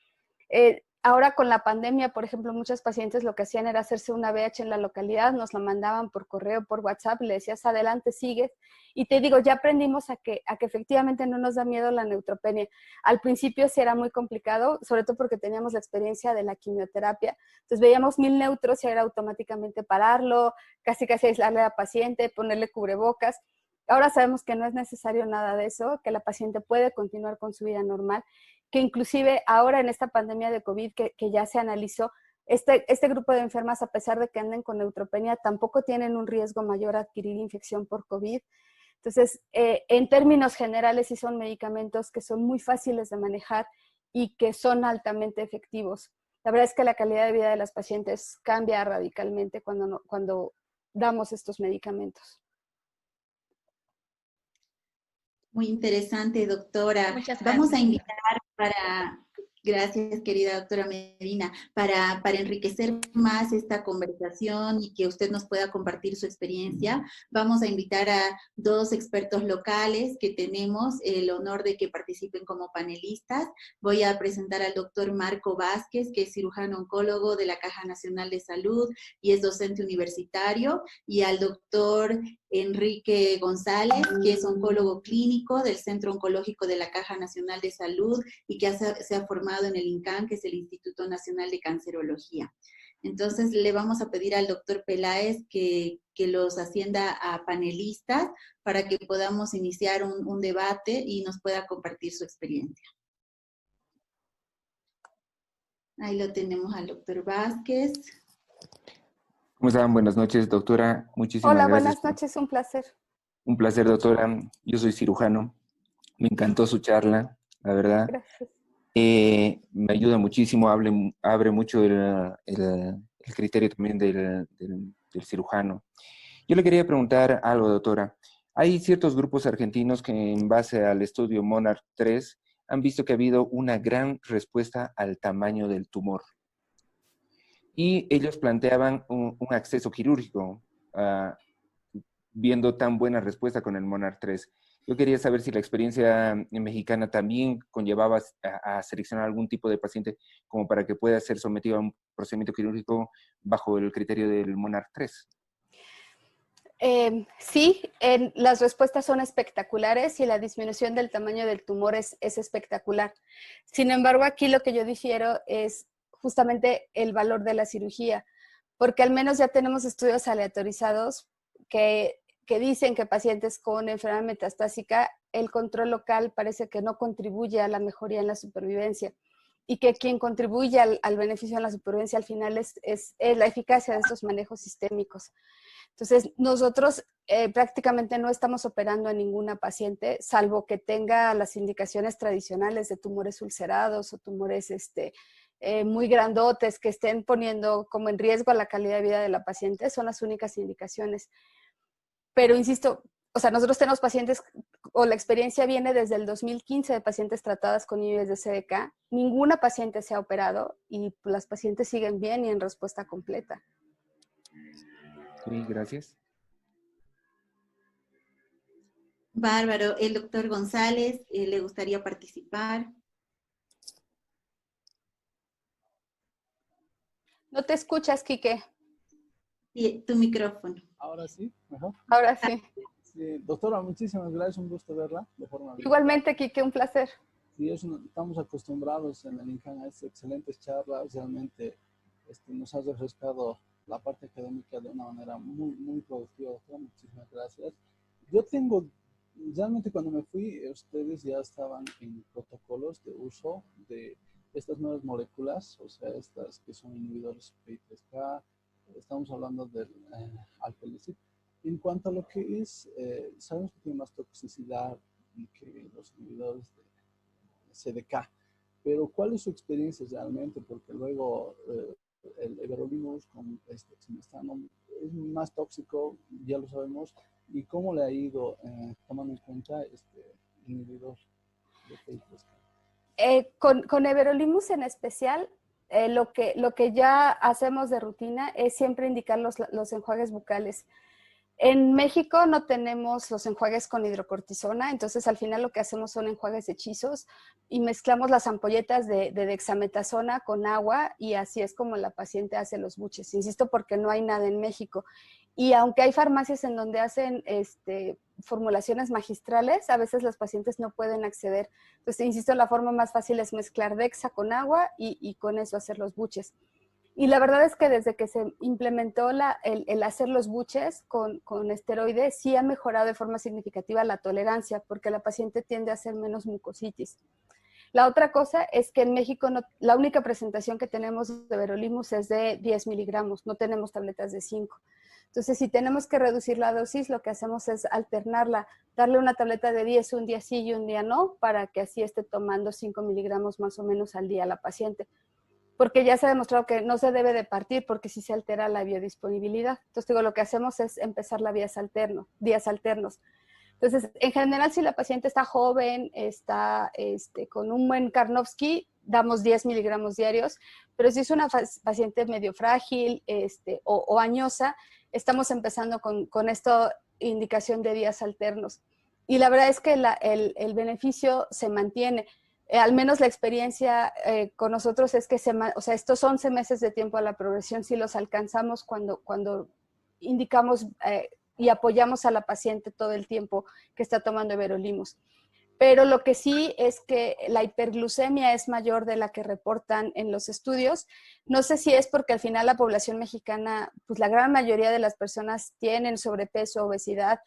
Ahora con la pandemia, por ejemplo, muchos pacientes lo que hacían era hacerse una VH en la localidad, nos la mandaban por correo, por WhatsApp, le decías adelante, sigues. Y te digo, ya aprendimos a que efectivamente no nos da miedo la neutropenia. Al principio sí era muy complicado, sobre todo porque teníamos la experiencia de la quimioterapia. Entonces veíamos 1000 neutros y era automáticamente pararlo, casi aislarle a la paciente, ponerle cubrebocas. Ahora sabemos que no es necesario nada de eso, que la paciente puede continuar con su vida normal, que inclusive ahora en esta pandemia de COVID que ya se analizó, este grupo de enfermas, a pesar de que anden con neutropenia, tampoco tienen un riesgo mayor a adquirir infección por COVID. Entonces, en términos generales, sí son medicamentos que son muy fáciles de manejar y que son altamente efectivos. La verdad es que la calidad de vida de las pacientes cambia radicalmente cuando damos estos medicamentos. Muy interesante, doctora. Muchas Vamos a gracias. invitar gracias, querida doctora Medina, para enriquecer más esta conversación y que usted nos pueda compartir su experiencia. Vamos a invitar a 2 expertos locales que tenemos el honor de que participen como panelistas. Voy a presentar al doctor Marco Vázquez, que es cirujano oncólogo de la Caja Nacional de Salud y es docente universitario, y al doctor Enrique González, que es oncólogo clínico del Centro Oncológico de la Caja Nacional de Salud y que se ha formado en el INCAN, que es el Instituto Nacional de Cancerología. Entonces, le vamos a pedir al doctor Peláez que los ascienda a panelistas para que podamos iniciar un debate y nos pueda compartir su experiencia. Ahí lo tenemos al doctor Vázquez. ¿Cómo están? Buenas noches, doctora. Muchísimas Hola, gracias. buenas noches, un placer. Un placer, doctora. Yo soy cirujano. Me encantó su charla, la verdad. Gracias. Me ayuda muchísimo, abre mucho el criterio también del cirujano. Yo le quería preguntar algo, doctora. Hay ciertos grupos argentinos que en base al estudio Monarch 3 han visto que ha habido una gran respuesta al tamaño del tumor. Y ellos planteaban un acceso quirúrgico, viendo tan buena respuesta con el Monarch 3. Yo quería saber si la experiencia mexicana también conllevaba a seleccionar algún tipo de paciente como para que pueda ser sometido a un procedimiento quirúrgico bajo el criterio del Monarch 3. Sí, las respuestas son espectaculares y la disminución del tamaño del tumor es espectacular. Sin embargo, aquí lo que yo difiero es justamente el valor de la cirugía, porque al menos ya tenemos estudios aleatorizados que dicen que pacientes con enfermedad metastásica, el control local parece que no contribuye a la mejoría en la supervivencia y que quien contribuye al beneficio en la supervivencia al final es la eficacia de estos manejos sistémicos. Entonces, nosotros prácticamente no estamos operando a ninguna paciente, salvo que tenga las indicaciones tradicionales de tumores ulcerados o tumores muy grandotes que estén poniendo como en riesgo a la calidad de vida de la paciente, son las únicas indicaciones. Pero insisto, o sea, nosotros tenemos pacientes, o la experiencia viene desde el 2015 de pacientes tratadas con inhibidores de CDK. Ninguna paciente se ha operado y las pacientes siguen bien y en respuesta completa. Sí, gracias. Bárbaro. El doctor González, ¿le gustaría participar? No te escuchas, Quique. Sí, tu micrófono. Ahora sí, mejor. Ahora sí. Sí, doctora, muchísimas gracias, un gusto verla de forma virtual. Igualmente, Quique, un placer. Sí, estamos acostumbrados en el INCAN a estas excelentes charlas, realmente nos ha refrescado la parte académica de una manera muy, muy productiva, doctora, muchísimas gracias. Yo tengo, realmente cuando me fui, ustedes ya estaban en protocolos de uso de estas nuevas moléculas, o sea, estas que son inhibidores PI3K, estamos hablando del alpelisib. En cuanto a lo que es, sabemos que tiene más toxicidad que los inhibidores de CDK, pero ¿cuál es su experiencia realmente? Porque luego el everolimus con exemestano es más tóxico, ya lo sabemos, y cómo le ha ido tomando en cuenta este inhibidor de PI3K. Con everolimus en especial, lo que ya hacemos de rutina es siempre indicar los enjuagues bucales. En México no tenemos los enjuagues con hidrocortisona, entonces al final lo que hacemos son enjuagues hechizos y mezclamos las ampolletas de dexametasona con agua y así es como la paciente hace los buches. Insisto, porque no hay nada en México. Y aunque hay farmacias en donde hacen formulaciones magistrales, a veces los pacientes no pueden acceder. Entonces, insisto, la forma más fácil es mezclar dexa con agua y con eso hacer los buches. Y la verdad es que desde que se implementó el hacer los buches con esteroides, sí ha mejorado de forma significativa la tolerancia, porque la paciente tiende a hacer menos mucositis. La otra cosa es que en México la única presentación que tenemos de everolimus es de 10 miligramos, no tenemos tabletas de 5. Entonces, si tenemos que reducir la dosis, lo que hacemos es alternarla, darle una tableta de 10 un día sí y un día no, para que así esté tomando 5 miligramos más o menos al día la paciente. Porque ya se ha demostrado que no se debe de partir porque si se altera la biodisponibilidad. Entonces, digo, lo que hacemos es empezar la días alternos. Entonces, en general, si la paciente está joven, está con un buen Karnofsky, damos 10 miligramos diarios, pero si es una paciente medio frágil o añosa, estamos empezando con esta indicación de días alternos. Y la verdad es que el beneficio se mantiene. Al menos la experiencia con nosotros es que estos 11 meses de tiempo a la progresión sí los alcanzamos cuando indicamos y apoyamos a la paciente todo el tiempo que está tomando everolimus. Pero lo que sí es que la hiperglucemia es mayor de la que reportan en los estudios. No sé si es porque al final la población mexicana, pues la gran mayoría de las personas tienen sobrepeso, obesidad.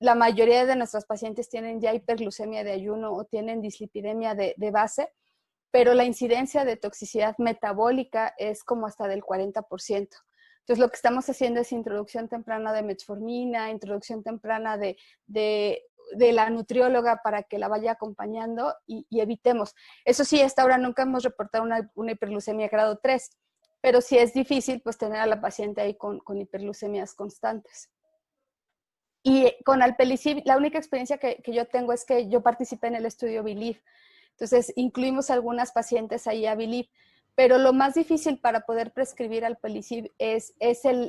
La mayoría de nuestros pacientes tienen ya hiperglucemia de ayuno o tienen dislipidemia de base, pero la incidencia de toxicidad metabólica es como hasta del 40%. Entonces, lo que estamos haciendo es introducción temprana de metformina, introducción temprana de la nutrióloga para que la vaya acompañando y evitemos. Eso sí, hasta ahora nunca hemos reportado una hiperglucemia grado 3, pero sí es difícil pues tener a la paciente ahí con hiperglucemias constantes. Y con alpelisib, la única experiencia que yo tengo es que yo participé en el estudio BELIEVE. Entonces, incluimos algunas pacientes ahí a BELIEVE. Pero lo más difícil para poder prescribir alpelisib es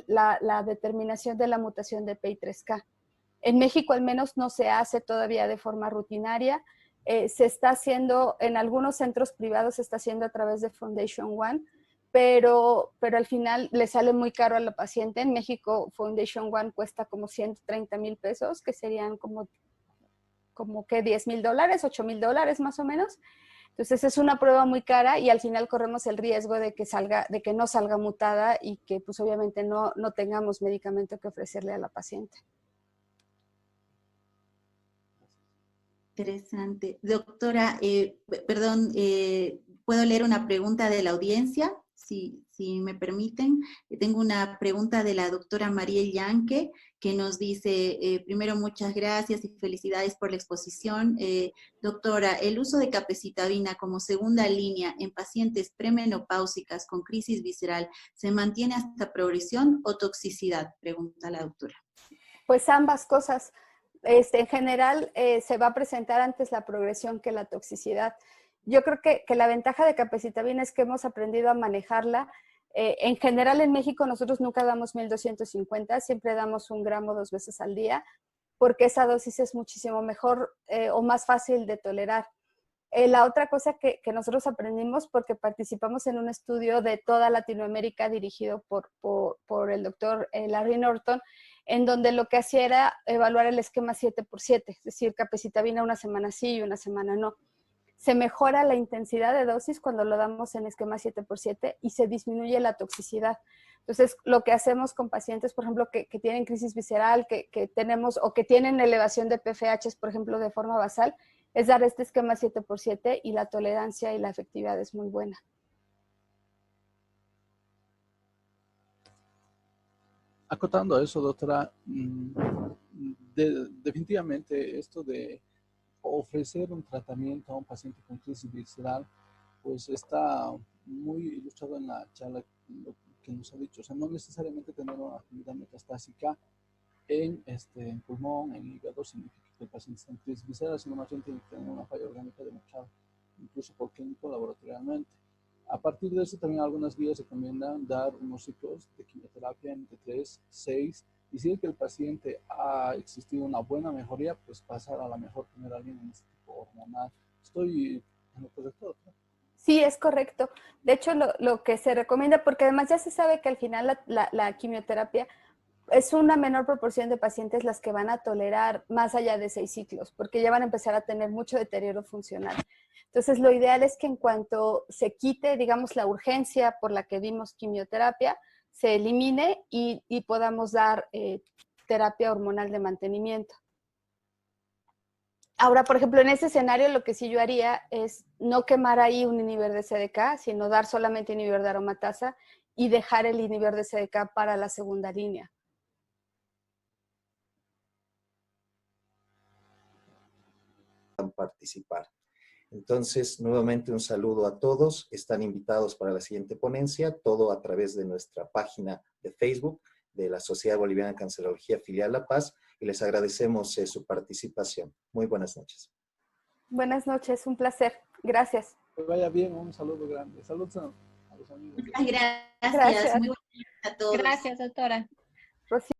la determinación de la mutación de PI3K. En México al menos no se hace todavía de forma rutinaria. Se está haciendo, en algunos centros privados se está haciendo a través de Foundation One, pero al final le sale muy caro a la paciente. En México Foundation One cuesta como 130 mil pesos, que serían como que $10,000, $8,000 más o menos. Entonces es una prueba muy cara y al final corremos el riesgo de que no salga mutada y que pues obviamente no tengamos medicamento que ofrecerle a la paciente. Interesante. Doctora, perdón, ¿puedo leer una pregunta de la audiencia? Si me permiten. Tengo una pregunta de la doctora María Yanque, que nos dice, primero, muchas gracias y felicidades por la exposición. Doctora, ¿el uso de capecitabina como segunda línea en pacientes premenopáusicas con crisis visceral se mantiene hasta progresión o toxicidad? Pregunta la doctora. Pues ambas cosas. En general se va a presentar antes la progresión que la toxicidad. Yo creo que la ventaja de capecitabina es que hemos aprendido a manejarla. En general en México nosotros nunca damos 1250, siempre damos 1 gramo 2 veces al día, porque esa dosis es muchísimo mejor o más fácil de tolerar. La otra cosa que nosotros aprendimos, porque participamos en un estudio de toda Latinoamérica dirigido por el doctor Larry Norton, en donde lo que hacía era evaluar el esquema 7x7, es decir, capecitabina una semana sí y una semana no. Se mejora la intensidad de dosis cuando lo damos en esquema 7x7 y se disminuye la toxicidad. Entonces, lo que hacemos con pacientes, por ejemplo, que tienen crisis visceral, que tenemos o que tienen elevación de PFH, por ejemplo, de forma basal, es dar este esquema 7x7 y la tolerancia y la efectividad es muy buena. Acotando a eso, doctora, definitivamente esto de ofrecer un tratamiento a un paciente con crisis visceral, pues está muy ilustrado en la charla lo que nos ha dicho. O sea, no necesariamente tener una actividad metastásica en pulmón, en hígado, significa que el paciente está en crisis visceral, sino más bien tiene que tener una falla orgánica demostrada, incluso por clínico laboratorialmente. A partir de eso, también algunas guías recomiendan dar unos ciclos de quimioterapia entre 3, 6, y si es que el paciente ha existido una buena mejoría, pues pasar a la mejor primera línea en este tipo hormonal. ¿Estoy en lo correcto, ¿no? Sí, es correcto. De hecho, lo que se recomienda, porque además ya se sabe que al final la quimioterapia es una menor proporción de pacientes las que van a tolerar más allá de 6 ciclos, porque ya van a empezar a tener mucho deterioro funcional. Entonces, lo ideal es que en cuanto se quite, digamos, la urgencia por la que dimos quimioterapia, se elimine y podamos dar terapia hormonal de mantenimiento. Ahora, por ejemplo, en ese escenario lo que sí yo haría es no quemar ahí un inhibidor de CDK, sino dar solamente inhibidor de aromatasa y dejar el inhibidor de CDK para la segunda línea. Participar. Entonces, nuevamente un saludo a todos. Están invitados para la siguiente ponencia, todo a través de nuestra página de Facebook de la Sociedad Boliviana de Cancerología Filial La Paz, y les agradecemos su participación. Muy buenas noches. Buenas noches, un placer. Gracias. Que vaya bien, un saludo grande. Saludos a los amigos. Gracias. Gracias. Muy buenas noches a todos. Gracias, doctora. Rocío.